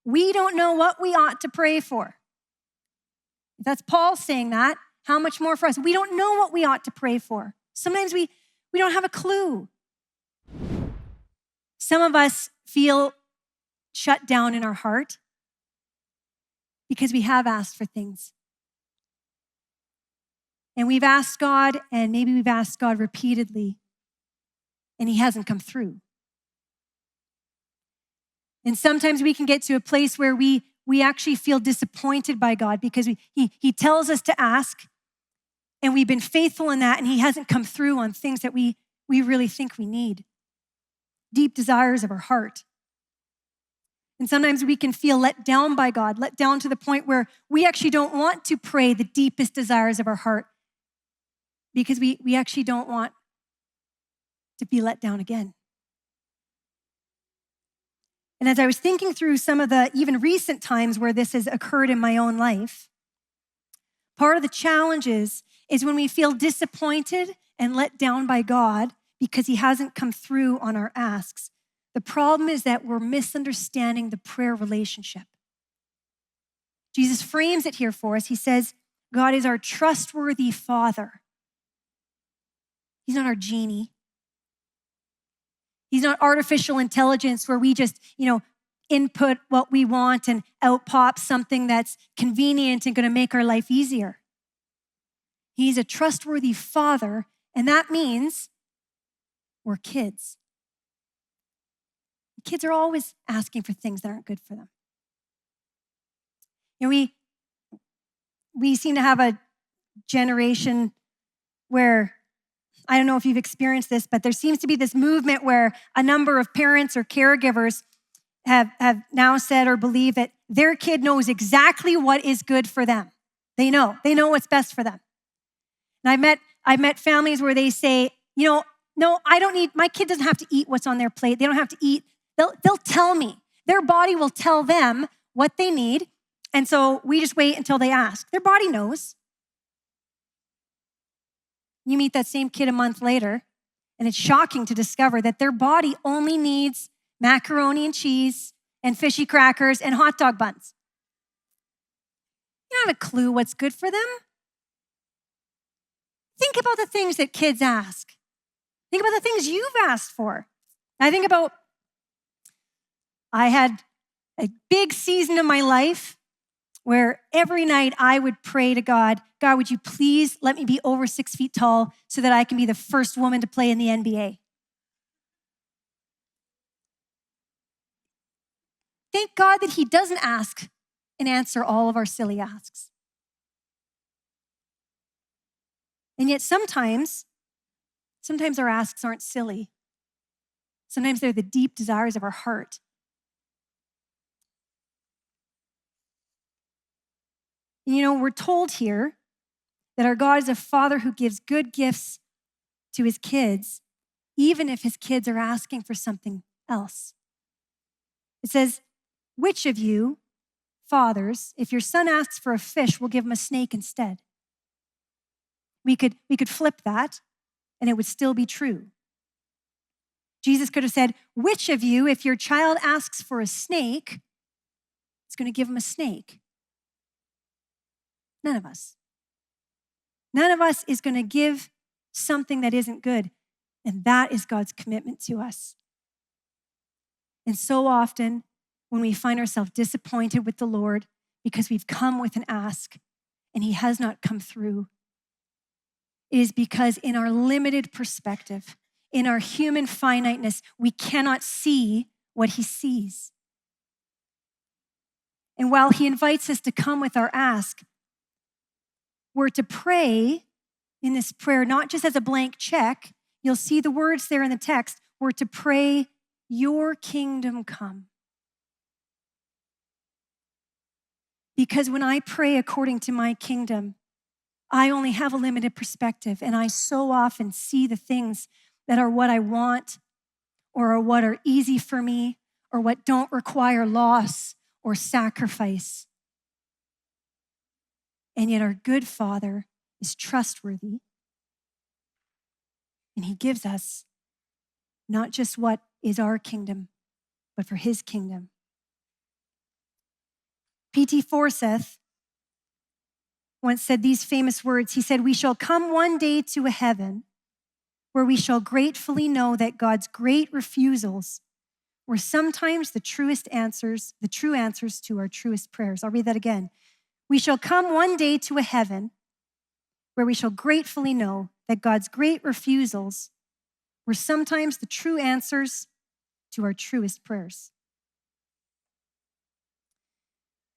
We don't know what we ought to pray for. If that's Paul saying that, how much more for us? We don't know what we ought to pray for. Sometimes we don't have a clue. Some of us feel shut down in our heart because we have asked for things. And we've asked God, and maybe we've asked God repeatedly, and he hasn't come through. And sometimes we can get to a place where we actually feel disappointed by God because he tells us to ask, and we've been faithful in that, and he hasn't come through on things that we really think we need. Deep desires of our heart. And sometimes we can feel let down by God, let down to the point where we actually don't want to pray the deepest desires of our heart because we actually don't want to be let down again. And as I was thinking through some of the even recent times where this has occurred in my own life, part of the challenges is when we feel disappointed and let down by God because he hasn't come through on our asks. The problem is that we're misunderstanding the prayer relationship. Jesus frames it here for us. He says, God is our trustworthy Father. He's not our genie. He's not artificial intelligence where we just, input what we want and out pops something that's convenient and going to make our life easier. He's a trustworthy Father, and that means we're kids. Kids are always asking for things that aren't good for them. We seem to have a generation where, I don't know if you've experienced this, but there seems to be this movement where a number of parents or caregivers have now said or believe that their kid knows exactly what is good for them. They know what's best for them. And I've met families where they say, no, my kid doesn't have to eat what's on their plate. They don't have to eat. They'll tell me. Their body will tell them what they need. And so we just wait until they ask. Their body knows. You meet that same kid a month later, and it's shocking to discover that their body only needs macaroni and cheese and fishy crackers and hot dog buns. You don't have a clue what's good for them. Think about the things that kids ask. Think about the things you've asked for. I had a big season of my life where every night I would pray to God, God, would you please let me be over 6 feet tall so that I can be the first woman to play in the NBA? Thank God that he doesn't ask and answer all of our silly asks. And yet sometimes our asks aren't silly. Sometimes they're the deep desires of our heart. And we're told here that our God is a Father who gives good gifts to his kids, even if his kids are asking for something else. It says, which of you, fathers, if your son asks for a fish, will give him a snake instead? We could flip that, and it would still be true. Jesus could have said, which of you, if your child asks for a snake, is going to give him a snake? None of us. None of us is going to give something that isn't good. And that is God's commitment to us. And so often, when we find ourselves disappointed with the Lord because we've come with an ask and he has not come through, it is because in our limited perspective, in our human finiteness, we cannot see what he sees. And while he invites us to come with our ask, we're to pray in this prayer, not just as a blank check. You'll see the words there in the text. We're to pray, your kingdom come. Because when I pray according to my kingdom, I only have a limited perspective, and I so often see the things that are what I want or are what are easy for me or what don't require loss or sacrifice. And yet our good Father is trustworthy, and he gives us not just what is our kingdom, but for his kingdom. P.T. Forsyth once said these famous words. He said, "We shall come one day to a heaven where we shall gratefully know that God's great refusals were sometimes the true answers to our truest prayers." I'll read that again. "We shall come one day to a heaven where we shall gratefully know that God's great refusals were sometimes the true answers to our truest prayers."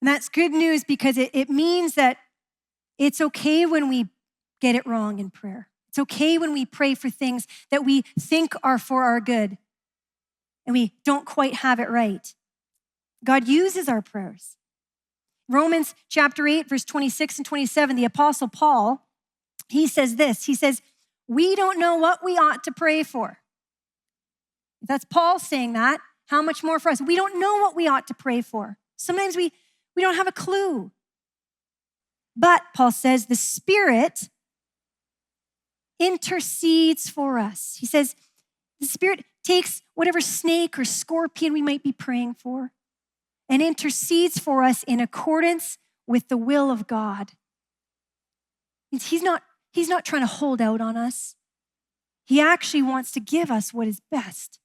And that's good news because it means that it's okay when we get it wrong in prayer. It's okay when we pray for things that we think are for our good and we don't quite have it right. God uses our prayers. Romans chapter 8, verse 26 and 27, the Apostle Paul, he says this. He says, "We don't know what we ought to pray for." That's Paul saying that. How much more for us? We don't know what we ought to pray for. Sometimes we don't have a clue. But Paul says the Spirit intercedes for us. He says the Spirit takes whatever snake or scorpion we might be praying for and intercedes for us in accordance with the will of God. He's not trying to hold out on us. He actually wants to give us what is best.